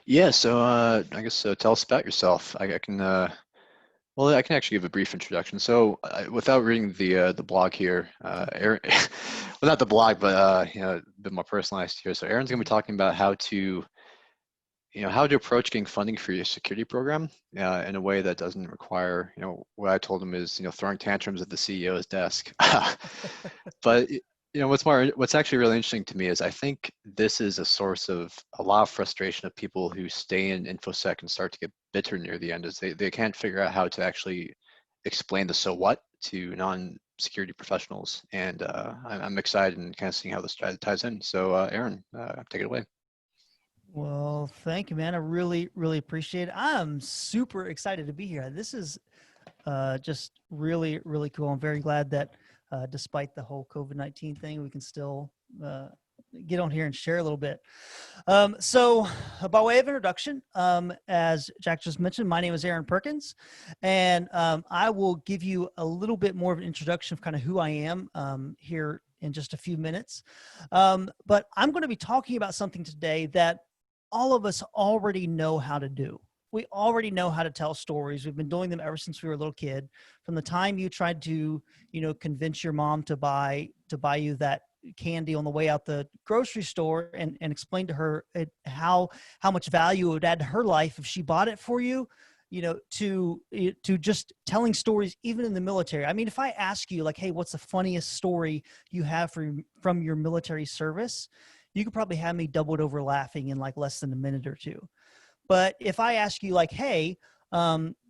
Yeah, so I guess tell us about yourself. I can well, I can actually give a brief introduction. So, without reading the blog here, Aaron, well, not the blog, but a bit more personalized here. So, Aaron's going to be talking about how to approach getting funding for your security program in a way that doesn't require, what I told him is, throwing tantrums at the CEO's desk. But what's actually really interesting to me is I think this is a source of a lot of frustration of people who stay in InfoSec and start to get bitter near the end, is they can't figure out how to actually explain the so what to non-security professionals. And I'm excited and kind of seeing how this ties in. So Aaron, take it away. Well, thank you, man. I really, really appreciate it. I'm super excited to be here. This is just really, really cool. I'm very glad that despite the whole COVID-19 thing, we can still get on here and share a little bit. So, by way of introduction, as Jack just mentioned, my name is Aaron Perkins, and I will give you a little bit more of an introduction of kind of who I am here in just a few minutes. But I'm going to be talking about something today that all of us already know how to do. We already know how to tell stories. We've been doing them ever since we were a little kid. From the time you tried to, convince your mom to buy you that candy on the way out the grocery store and explain to her how much value it would add to her life if she bought it for you, to just telling stories even in the military. I mean, if I ask you like, hey, what's the funniest story you have from your military service, you could probably have me doubled over laughing in like less than a minute or two. But if I ask you like, hey,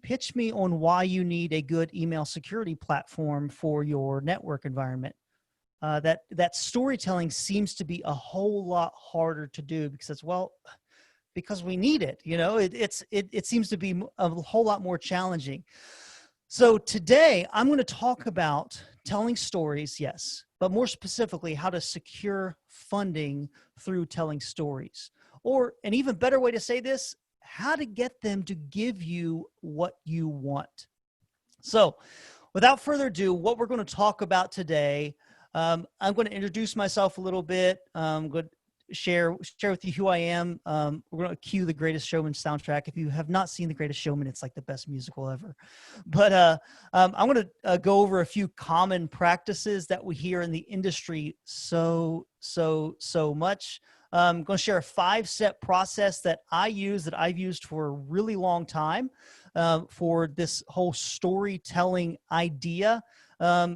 pitch me on why you need a good email security platform for your network environment, that storytelling seems to be a whole lot harder to do because we need it. It seems to be a whole lot more challenging. So today I'm going to talk about telling stories, yes, but more specifically, how to secure funding through telling stories. Or an even better way to say this, how to get them to give you what you want. So without further ado, what we're going to talk about today, I'm going to introduce myself a little bit. I'm going to share with you who I am. We're going to cue the Greatest Showman soundtrack. If you have not seen the Greatest Showman, it's like the best musical ever. But I'm going to go over a few common practices that we hear in the industry so much. I'm going to share a 5-step process that I've used for a really long time for this whole storytelling idea.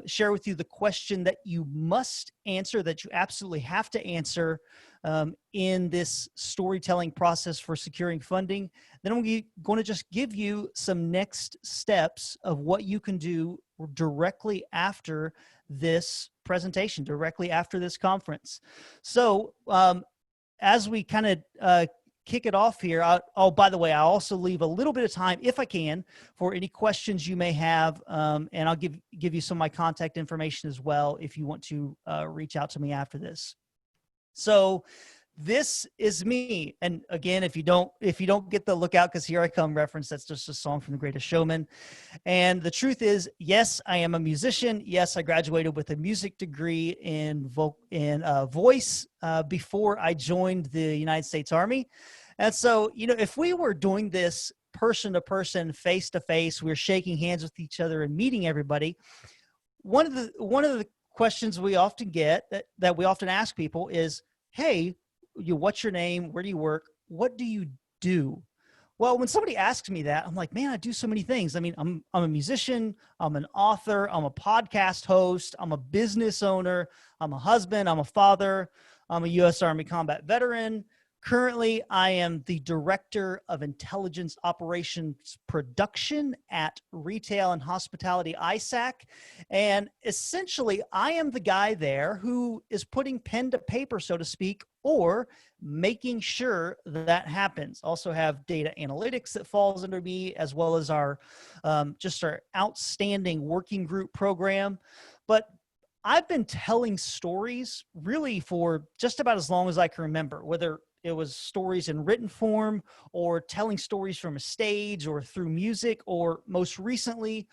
Share with you the question that you must answer, that you absolutely have to answer in this storytelling process for securing funding. Then I'm going to just give you some next steps of what you can do directly after this presentation, directly after this conference. So as we kind of kick it off here, by the way, I'll also leave a little bit of time, if I can, for any questions you may have, and I'll give you some of my contact information as well if you want to reach out to me after this. So this is me. And again, if you don't get the "Look Out, 'Cause Here I Come" reference, that's just a song from The Greatest Showman. And the truth is, yes, I am a musician. Yes, I graduated with a music degree in voice before I joined the United States Army. And so, if we were doing this person to person, face to face, we were shaking hands with each other and meeting everybody. One of the questions we often get that we often ask people is, hey, what's your name? Where do you work? What do you do? Well, when somebody asks me that, I'm like, man, I do so many things. I mean, I'm a musician, I'm an author, I'm a podcast host, I'm a business owner, I'm a husband, I'm a father, I'm a U.S. Army combat veteran. Currently, I am the Director of Intelligence Operations Production at Retail and Hospitality ISAC. And essentially, I am the guy there who is putting pen to paper, so to speak, or making sure that happens. Also have data analytics that falls under me, as well as our just our outstanding working group program. But I've been telling stories really for just about as long as I can remember, whether it was stories in written form or telling stories from a stage or through music, or most recently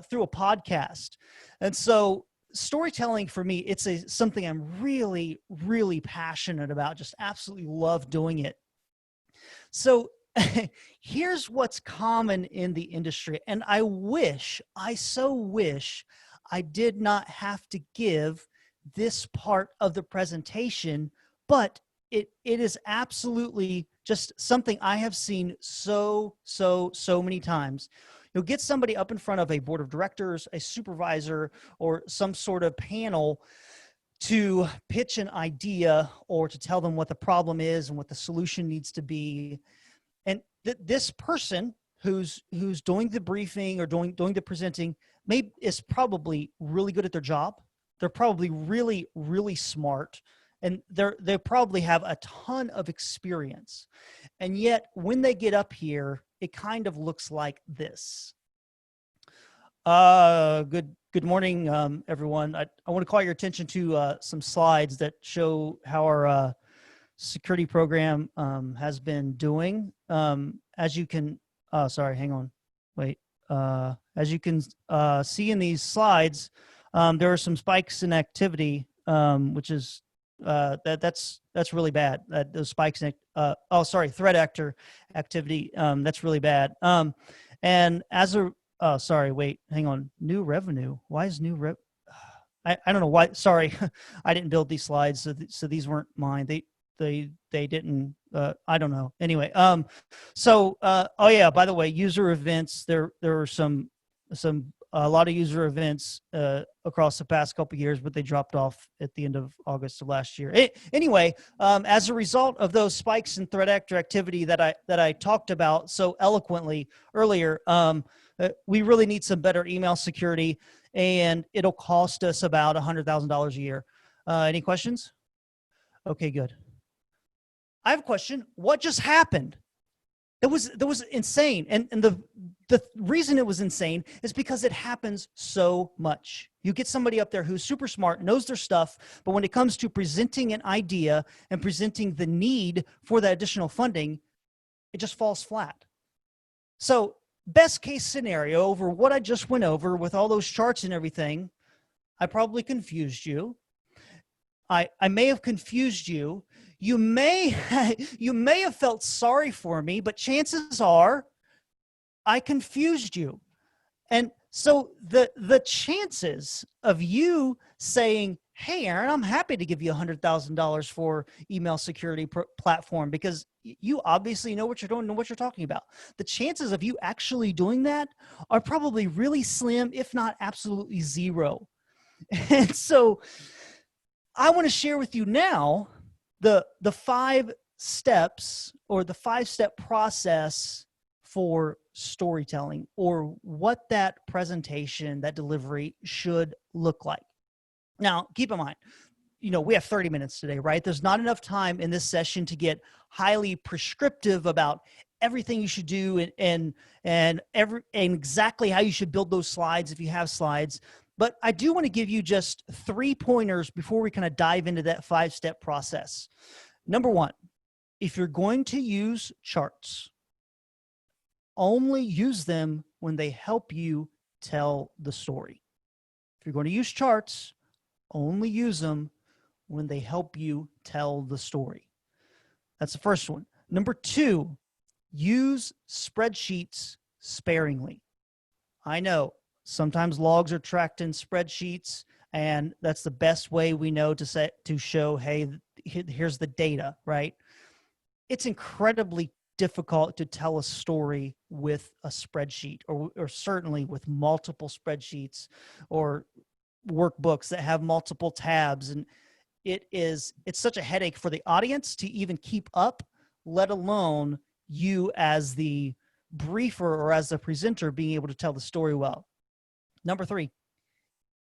through a podcast. And so storytelling for me, it's something I'm really, really passionate about, just absolutely love doing it. So here's what's common in the industry. And I so wish I did not have to give this part of the presentation, but it is absolutely just something I have seen so many times. You'll get somebody up in front of a board of directors, a supervisor, or some sort of panel to pitch an idea or to tell them what the problem is and what the solution needs to be. And this person who's doing the briefing or doing the presenting is probably really good at their job. They're probably really smart, and they probably have a ton of experience. And yet when they get up here, it kind of looks like this. Good morning, everyone. I want to call your attention to some slides that show how our security program has been doing. As you can, sorry, hang on, wait. As you can see in these slides, there are some spikes in activity, which is that's really bad. Those spikes in threat actor activity, that's really bad. And as a sorry, wait, hang on. New revenue. Why is new rev? I don't know why. Sorry, I didn't build these slides, so these weren't mine. They didn't. I don't know. Anyway, oh yeah. By the way, user events. There were a lot of user events across the past couple of years, but they dropped off at the end of August of last year. Anyway, as a result of those spikes in threat actor activity that I talked about so eloquently earlier, we really need some better email security, and it'll cost us about $100,000 a year. Any questions? Okay, good. I have a question. What just happened? That was insane. And the reason it was insane is because it happens so much. You get somebody up there who's super smart, knows their stuff, but when it comes to presenting an idea and presenting the need for that additional funding, it just falls flat. So best case scenario over what I just went over with all those charts and everything, I probably confused you. I may have confused you. You may have felt sorry for me, but chances are I confused you. And so the chances of you saying, hey, Aaron, I'm happy to give you $100,000 for email security platform because you obviously know what you're doing and what you're talking about. The chances of you actually doing that are probably really slim, if not absolutely zero. And so I want to share with you now the 5 steps or the 5-step process for storytelling, or what that presentation, that delivery should look like. Now, keep in mind, we have 30 minutes today, right? There's not enough time in this session to get highly prescriptive about everything you should do and exactly how you should build those slides if you have slides. But I do want to give you just 3 pointers before we kind of dive into that 5-step process. Number 1, if you're going to use charts, only use them when they help you tell the story. If you're going to use charts, only use them when they help you tell the story. That's the first one. Number 2, use spreadsheets sparingly. I know sometimes logs are tracked in spreadsheets, and that's the best way we know to show, hey, here's the data, right? It's incredibly difficult to tell a story with a spreadsheet, or certainly with multiple spreadsheets or workbooks that have multiple tabs. And it's such a headache for the audience to even keep up, let alone you as the briefer or as the presenter being able to tell the story well. Number 3,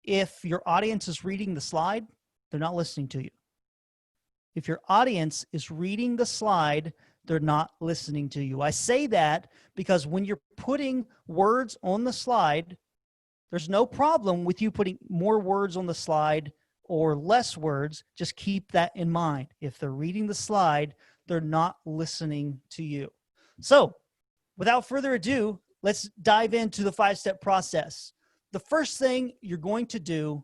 if your audience is reading the slide, they're not listening to you. If your audience is reading the slide, they're not listening to you. I say that because when you're putting words on the slide, there's no problem with you putting more words on the slide or less words. Just keep that in mind. If they're reading the slide, they're not listening to you. So without further ado, let's dive into the 5-step process. The first thing you're going to do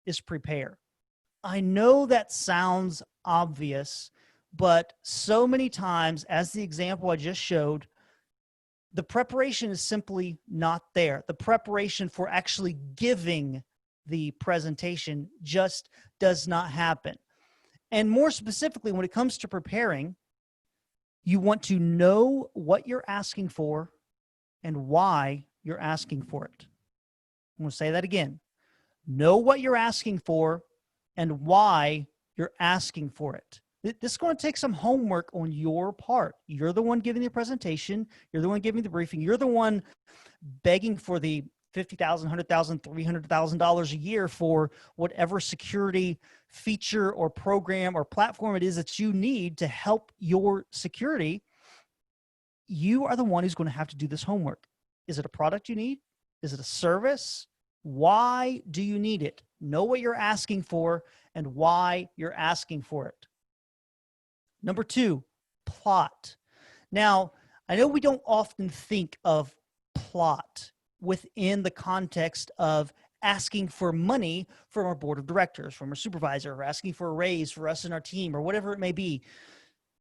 is prepare. I know that sounds obvious, But so many times, as the example I just showed, the preparation is simply not there. The preparation for actually giving the presentation just does not happen. And more specifically, when it comes to preparing, you want to know what you're asking for and why you're asking for it. I'm going to say that again. Know what you're asking for and why you're asking for it. This is going to take some homework on your part. You're the one giving the presentation. You're the one giving the briefing. You're the one begging for the $50,000, $100,000, $300,000 a year for whatever security feature or program or platform it is that you need to help your security. You are the one who's going to have to do this homework. Is it a product you need? Is it a service? Why do you need it? Know what you're asking for and why you're asking for it. Number 2, plot. Now, I know we don't often think of plot within the context of asking for money from our board of directors, from our supervisor, or asking for a raise for us and our team, or whatever it may be.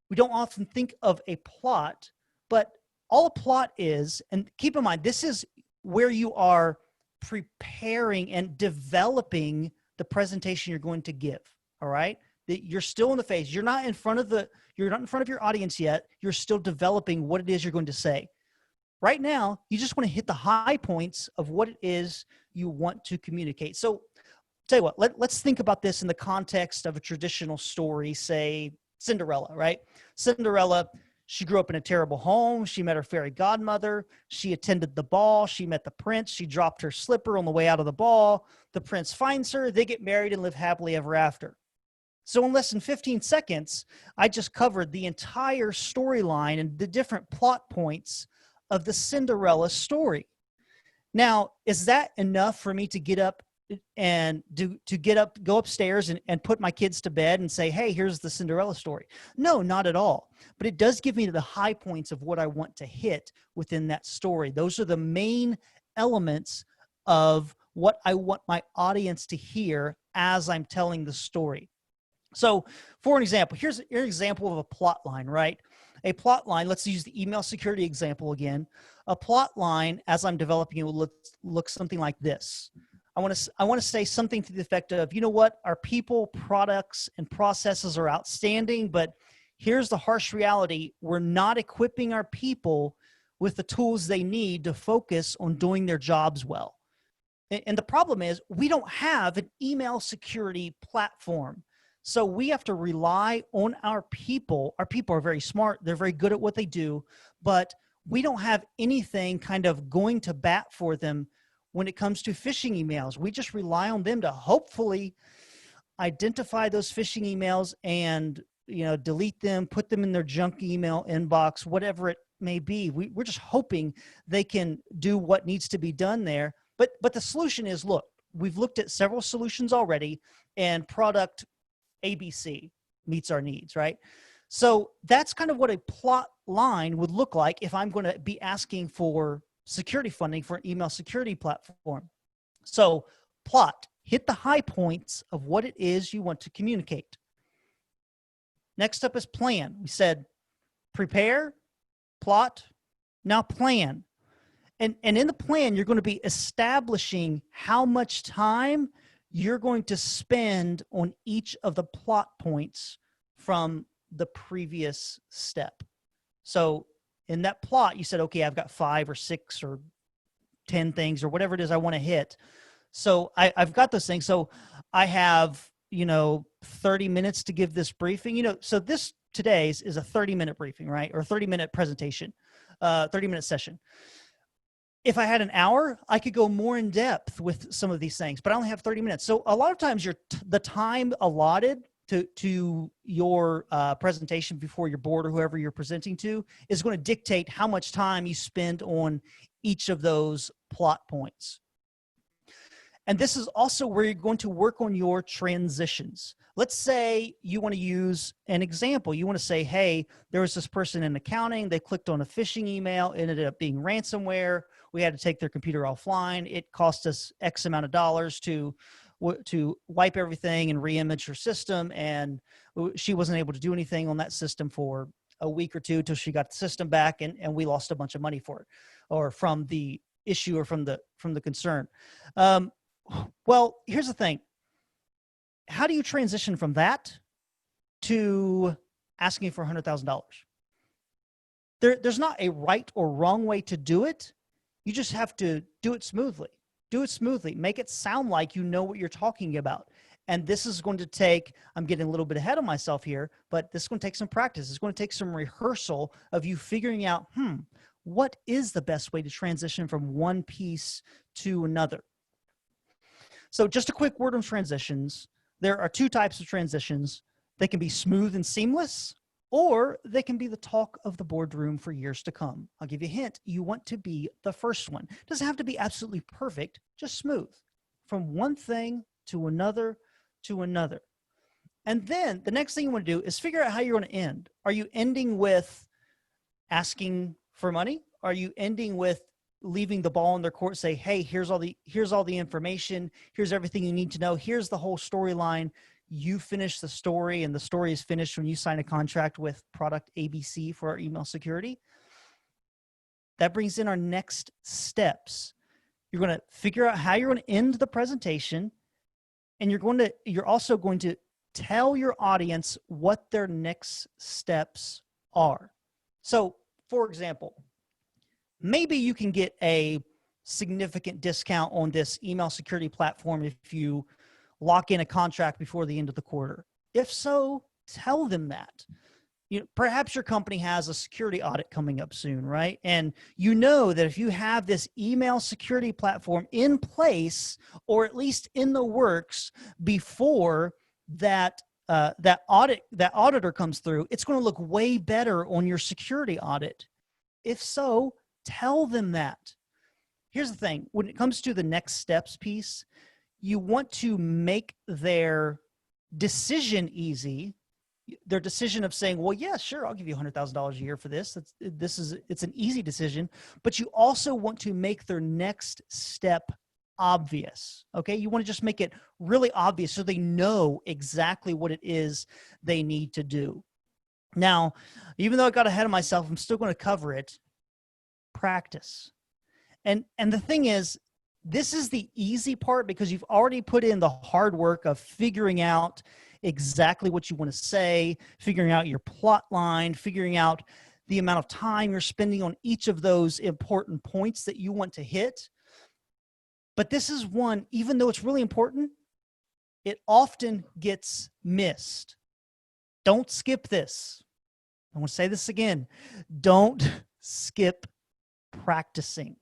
We don't often think of a plot, but all a plot is, and keep in mind, this is where you are preparing and developing the presentation you're going to give. All right. You're still in the phase. You're not in front of your audience yet. You're still developing what it is you're going to say. Right now, you just want to hit the high points of what it is you want to communicate. So tell you what, let's think about this in the context of a traditional story, say Cinderella, right? Cinderella, she grew up in a terrible home. She met her fairy godmother. She attended the ball. She met the prince. She dropped her slipper on the way out of the ball. The prince finds her. They get married and live happily ever after. So in less than 15 seconds, I just covered the entire storyline and the different plot points of the Cinderella story. Now, is that enough for me to get up and go upstairs and put my kids to bed and say, hey, here's the Cinderella story? No, not at all. But it does give me the high points of what I want to hit within that story. Those are the main elements of what I want my audience to hear as I'm telling the story. So for an example, here's an example of a plot line, right? A plot line, let's use the email security example again. A plot line, as I'm developing it, will look something like this. I want to say something to the effect of, you know what, our people, products, and processes are outstanding, but here's the harsh reality. We're not equipping our people with the tools they need to focus on doing their jobs well. And the problem is we don't have an email security platform. So we have to rely on our people. Our people are very smart. They're very good at what they do, but we don't have anything kind of going to bat for them when it comes to phishing emails. We just rely on them to hopefully identify those phishing emails and, delete them, put them in their junk email inbox, whatever it may be. We're just hoping they can do what needs to be done there. But the solution is, look, we've looked at several solutions already, and product ABC meets our needs, right? So that's kind of what a plot line would look like if I'm going to be asking for security funding for an email security platform. So plot, hit the high points of what it is you want to communicate. Next up is plan. We said prepare, plot, now plan. And in the plan, you're going to be establishing how much time you're going to spend on each of the plot points from the previous step. So in that plot, you said, okay, I've got 5 or 6 or 10 things or whatever it is I want to hit. So I've got those things. So I have, 30 minutes to give this briefing, so this today's is a 30-minute briefing, right? Or 30-minute presentation, 30-minute session. If I had an hour, I could go more in depth with some of these things, but I only have 30 minutes. So a lot of times the time allotted to your presentation before your board or whoever you're presenting to is going to dictate how much time you spend on each of those plot points. And this is also where you're going to work on your transitions. Let's say you want to use an example. You want to say, hey, there was this person in accounting. They clicked on a phishing email. It ended up being ransomware. We had to take their computer offline. It cost us X amount of dollars to to wipe everything and re-image her system, and she wasn't able to do anything on that system for a week or two till she got the system back, and we lost a bunch of money for it, or from the issue, or from the concern. Well, here's the thing. How do you transition from that to asking for $100,000? There's not a right or wrong way to do it. You just have to do it smoothly. Do it smoothly. Make it sound like you know what you're talking about. And this is going to take, I'm getting a little bit ahead of myself here, but this is going to take some practice. It's going to take some rehearsal of you figuring out, what is the best way to transition from one piece to another? So just a quick word on transitions. There are two types of transitions. They can be smooth and seamless, or they can be the talk of the boardroom for years to come. I'll give you a hint. You want to be the first one. It doesn't have to be absolutely perfect, just smooth. From one thing to another to another. And then the next thing you want to do is figure out how you're going to end. Are you ending with asking for money? Are you ending with leaving the ball in their court, say, hey, here's all the information, here's everything you need to know, here's the whole storyline. You finish the story, and the story is finished when you sign a contract with product ABC for our email security. That brings in our next steps. You're going to figure out how you're going to end the presentation, and you're also going to tell your audience what their next steps are. So, for example, maybe you can get a significant discount on this email security platform if you lock in a contract before the end of the quarter. If so, tell them that. Perhaps your company has a security audit coming up soon, right? And you know that if you have this email security platform in place, or at least in the works before that auditor comes through, it's going to look way better on your security audit. If so, tell them that. Here's the thing. When it comes to the next steps piece, you want to make their decision easy. Their decision of saying, well, yeah, sure, I'll give you $100,000 a year for this. It's an easy decision, but you also want to make their next step obvious. Okay. You want to just make it really obvious so they know exactly what it is they need to do. Now, even though I got ahead of myself, I'm still going to cover it. Practice. And the thing is, this is the easy part because you've already put in the hard work of figuring out exactly what you want to say, figuring out your plot line, figuring out the amount of time you're spending on each of those important points that you want to hit. But this is one, even though it's really important, it often gets missed. Don't skip this. I want to say this again. Don't skip practicing.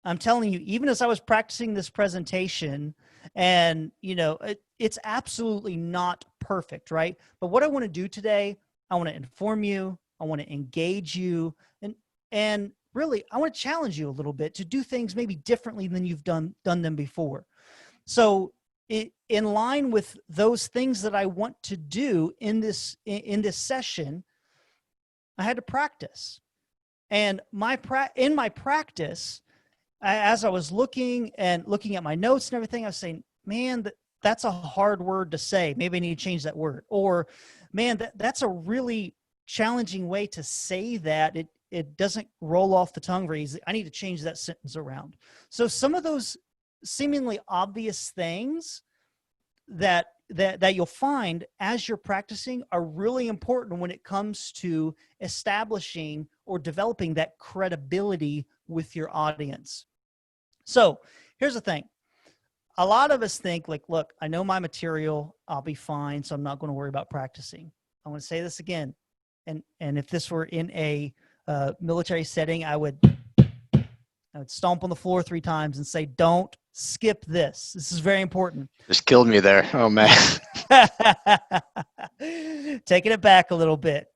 I'm telling you, even as I was practicing this presentation, and it's absolutely not perfect, right? But what I want to do today, I want to inform you, I want to engage you, and really, I want to challenge you a little bit to do things maybe differently than you've done them before. So, in line with those things that I want to do in this session, I had to practice, and in my practice, as I was looking at my notes and everything, I was saying, man, that's a hard word to say. Maybe I need to change that word. Or, man, that's a really challenging way to say that. It doesn't roll off the tongue very easily. I need to change that sentence around. So some of those seemingly obvious things that you'll find as you're practicing are really important when it comes to establishing or developing that credibility with your audience. So here's the thing. A lot of us think like, look, I know my material, I'll be fine, so I'm not going to worry about practicing. I want to say this again. And if this were in a military setting, I would stomp on the floor 3 times and say, don't skip this. This is very important. Just killed me there. Oh, man. Taking it back a little bit.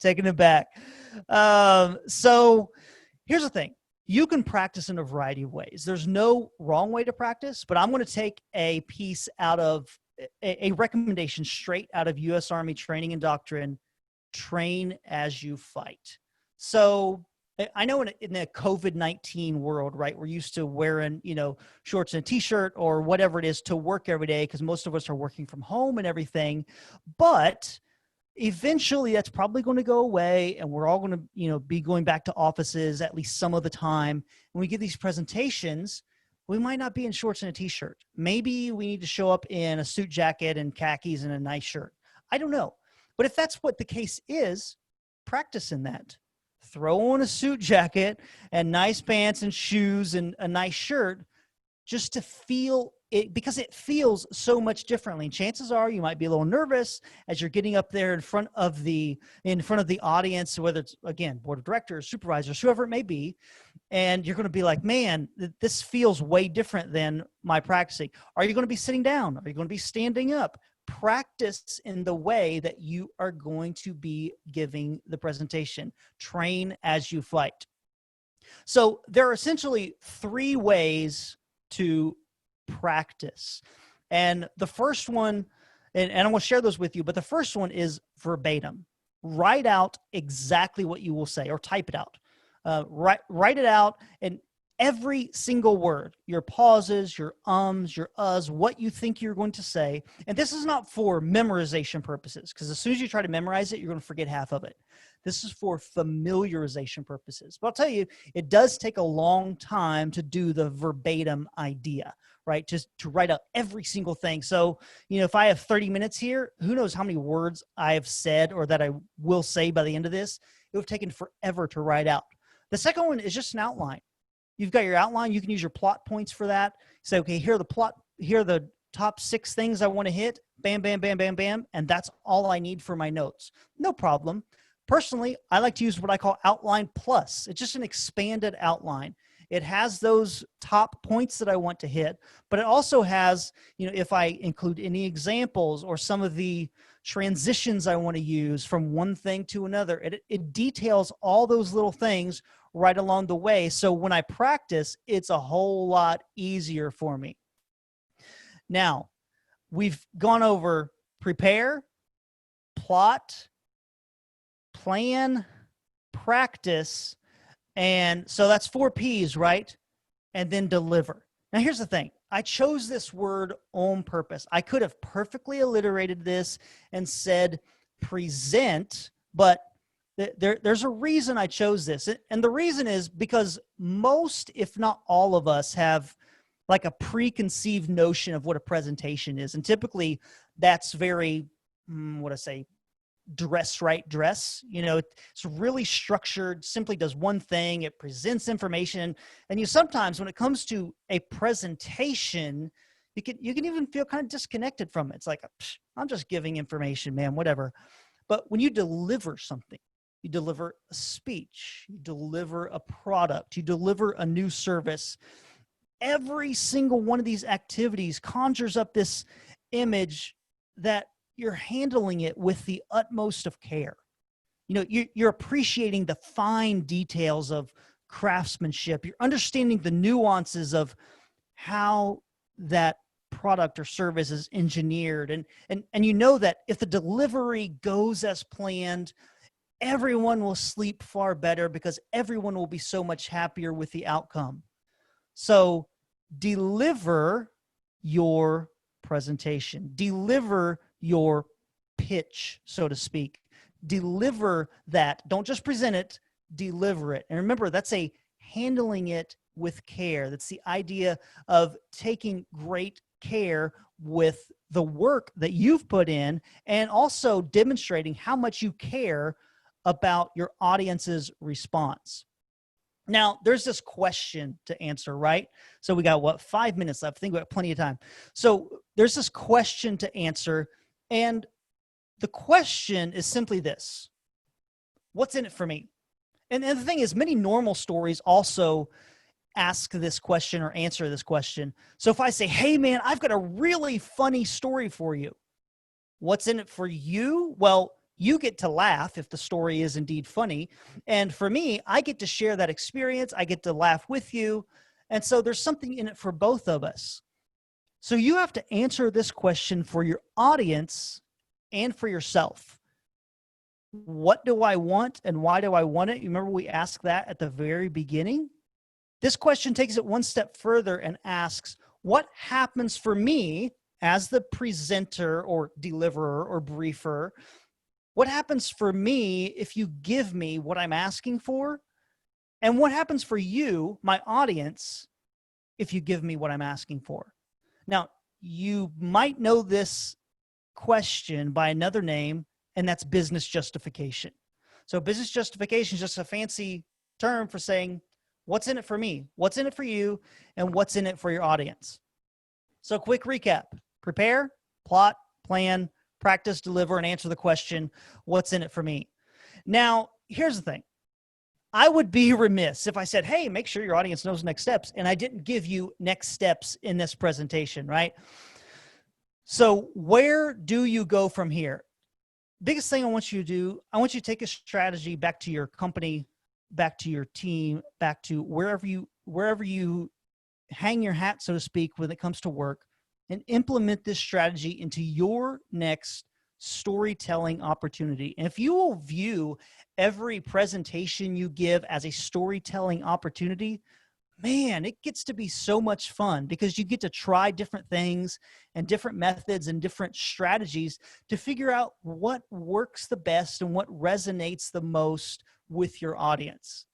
So here's the thing. You can practice in a variety of ways. There's no wrong way to practice, but I'm going to take a piece out of a recommendation straight out of U.S. Army Training and Doctrine, train as you fight. So I know in the COVID-19 world, right, we're used to wearing, shorts and a t-shirt or whatever it is to work every day because most of us are working from home and everything. But eventually that's probably going to go away and we're all going to, be going back to offices at least some of the time. When we give these presentations, we might not be in shorts and a t-shirt. Maybe we need to show up in a suit jacket and khakis and a nice shirt. I don't know. But if that's what the case is, practice in that. Throw on a suit jacket and nice pants and shoes and a nice shirt just to feel it, because it feels so much differently. And chances are you might be a little nervous as you're getting up there in front of the audience, whether it's, again, board of directors, supervisors, whoever it may be. And you're going to be like, man, this feels way different than my practicing. Are you going to be sitting down? Are you going to be standing up? Practice in the way that you are going to be giving the presentation. Train as you fight. So there are essentially 3 ways to practice. And the first one, and I'm going to share those with you, but the first one is verbatim. Write out exactly what you will say or type it out. Write it out, and every single word, your pauses, your ums, your uhs, what you think you're going to say. And this is not for memorization purposes, because as soon as you try to memorize it, you're going to forget half of it. This is for familiarization purposes. But I'll tell you, it does take a long time to do the verbatim idea, right? Just to write out every single thing. So, if I have 30 minutes here, who knows how many words I have said or that I will say by the end of this. It would have taken forever to write out. The second one is just an outline. You've got your outline. You can use your plot points for that. Say, okay, here are the top 6 things I want to hit. Bam, bam, bam, bam, bam. And that's all I need for my notes. No problem. Personally, I like to use what I call Outline Plus. It's just an expanded outline. It has those top points that I want to hit, but it also has, if I include any examples or some of the transitions I want to use from one thing to another, it details all those little things right along the way. So when I practice, it's a whole lot easier for me. Now, we've gone over prepare, plot, plan, practice, and so that's 4 P's, right? And then deliver. Now, here's the thing. I chose this word on purpose. I could have perfectly alliterated this and said present, but there's a reason I chose this. And the reason is because most, if not all of us, have like a preconceived notion of what a presentation is. And typically that's very, dress. It's really structured, simply does one thing. It presents information. And sometimes when it comes to a presentation, you can even feel kind of disconnected from it. It's like, I'm just giving information, man, whatever. But when you deliver something, you deliver a speech, you deliver a product, you deliver a new service, every single one of these activities conjures up this image that you're handling it with the utmost of care. You're appreciating the fine details of craftsmanship. You're understanding the nuances of how that product or service is engineered. And you know that if the delivery goes as planned, everyone will sleep far better because everyone will be so much happier with the outcome. So deliver your presentation, deliver your pitch, so to speak. Deliver that. Don't just present it, deliver it. And remember, that's a handling it with care. That's the idea of taking great care with the work that you've put in and also demonstrating how much you care about your audience's response. Now, there's this question to answer, right? So we got 5 minutes left. I think we got plenty of time. So there's this question to answer, and the question is simply this: what's in it for me? And the thing is, many normal stories also ask this question or answer this question. So if I say, hey man, I've got a really funny story for you, what's in it for you? Well, you get to laugh if the story is indeed funny. And for me, I get to share that experience. I get to laugh with you. And so there's something in it for both of us. So you have to answer this question for your audience and for yourself. what do I want and why do I want it? You remember we asked that at the very beginning? This question takes it one step further and asks, what happens for me as the presenter or deliverer or briefer? What happens for me if you give me what I'm asking for? And what happens for you, my audience, if you give me what I'm asking for? Now, you might know this question by another name, and that's business justification. So business justification is just a fancy term for saying, what's in it for me? What's in it for you? And what's in it for your audience? So quick recap: prepare, plot, plan, practice, deliver, and answer the question, what's in it for me? Now, here's the thing. I would be remiss if I said, hey, make sure your audience knows next steps, and I didn't give you next steps in this presentation, right? So where do you go from here? Biggest thing I want you to do, I want you to take a strategy back to your company, back to your team, back to wherever you hang your hat, so to speak, when it comes to work, and implement this strategy into your next storytelling opportunity. And if you will view every presentation you give as a storytelling opportunity, man, it gets to be so much fun because you get to try different things and different methods and different strategies to figure out what works the best and what resonates the most with your audience.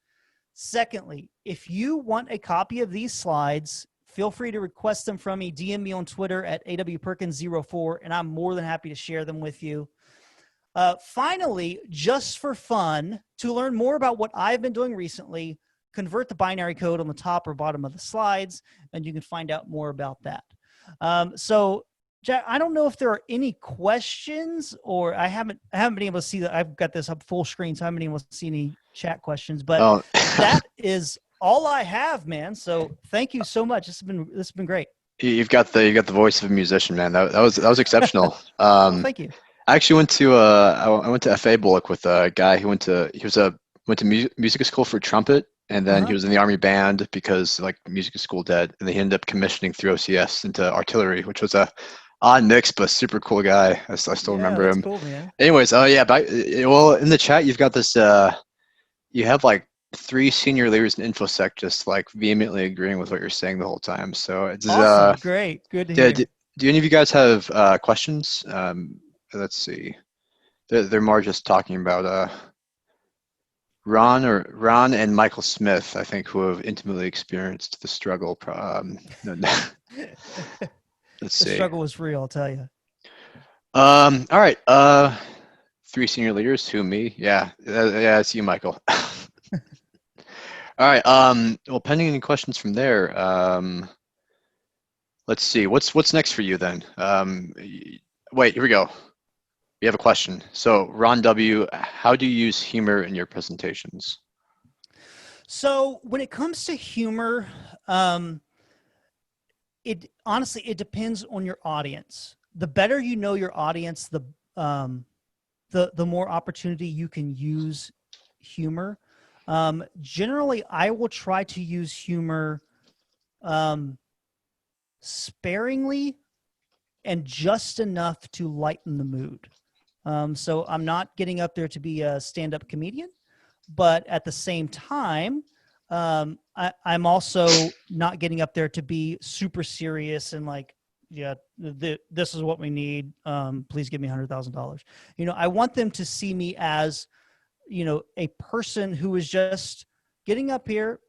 Secondly, if you want a copy of these slides, feel free to request them from me. DM me on Twitter at awperkins04, and I'm more than happy to share them with you. Finally, just for fun, to learn more about what I've been doing recently, convert the binary code on the top or bottom of the slides, and you can find out more about that. So, Jack, I don't know if there are any questions, or I haven't been able to see that. I've got this up full screen, so I haven't been able to see any chat questions. But Oh, that is all I have, man. So thank you so much. This has been great. you've got the voice of a musician, man. That was exceptional. Well, thank you. I actually went to I went to FA Bullock with a guy who went to music school for trumpet, and then he was in the army band because like music school dead, and then he ended up commissioning through OCS into artillery, which was a odd mix, but super cool guy. I still Yeah, remember that's him. cool, man. Anyways, oh yeah, well in the chat you've got this you have like 3 senior leaders in InfoSec just like vehemently agreeing with what you're saying the whole time. So it's Awesome. Great. Good to yeah, hear. do any of you guys have questions? Let's see. They're more just talking about Ron and Michael Smith, I think, who have intimately experienced the struggle. Let's The see. struggle was real, I'll tell you. All right. 3 senior leaders. Who, me? Yeah. Yeah, it's you, Michael. All right. Well, pending any questions from there, let's see. What's next for you then? Wait, here we go. We have a question. So, Ron W., how do you use humor in your presentations? So when it comes to humor, it honestly, it depends on your audience. The better you know your audience, the more opportunity you can use humor. Generally, I will try to use humor sparingly and just enough to lighten the mood. So I'm not getting up there to be a stand-up comedian, but at the same time, I'm also not getting up there to be super serious and like, yeah, this is what we need. Please give me $100,000. I want them to see me as, a person who is just getting up here,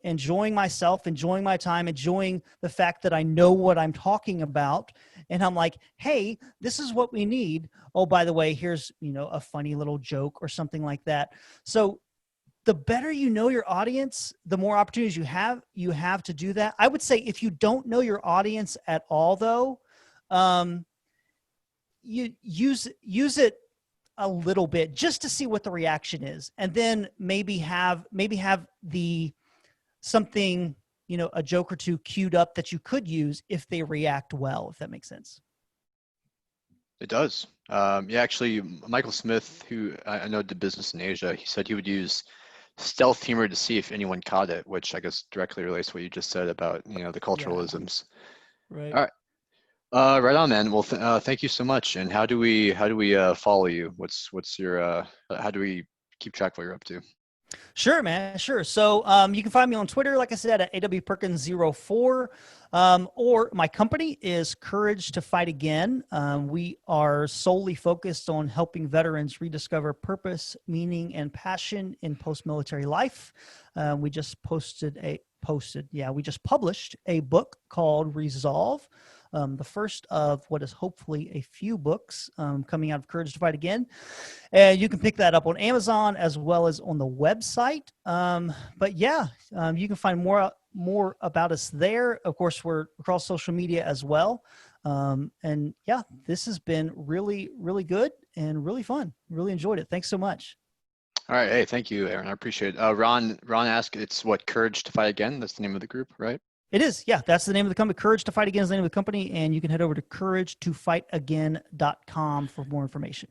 enjoying myself, enjoying my time, enjoying the fact that I know what I'm talking about. And I'm like, hey, this is what we need. Oh, by the way, here's, a funny little joke or something like that. So the better you know your audience, the more opportunities you have to do that. I would say if you don't know your audience at all, though, you use it a little bit just to see what the reaction is, and then maybe have the something, a joke or two queued up that you could use if they react well, if that makes sense. It does. Yeah, actually, Michael Smith, who I know did business in Asia, he said he would use stealth humor to see if anyone caught it, which I guess directly relates to what you just said about, the culturalisms. Right. All right. Right on, man. Well, thank you so much. And how do we follow you? What's your how do we keep track of what you're up to? Sure, man. Sure. So you can find me on Twitter, like I said, at awperkins04. Or my company is Courage to Fight Again. We are solely focused on helping veterans rediscover purpose, meaning, and passion in post-military life. We just published a book called Resolve. The first of what is hopefully a few books coming out of Courage to Fight Again. And you can pick that up on Amazon as well as on the website. But yeah, you can find more about us there. Of course, we're across social media as well. And yeah, this has been really, really good and really fun. Really enjoyed it. Thanks so much. All right. Hey, thank you, Aaron. I appreciate it. Ron asked, it's what, Courage to Fight Again? That's the name of the group, right? It is. Yeah, that's the name of the company. Courage to Fight Again is the name of the company. And you can head over to couragetofightagain.com for more information.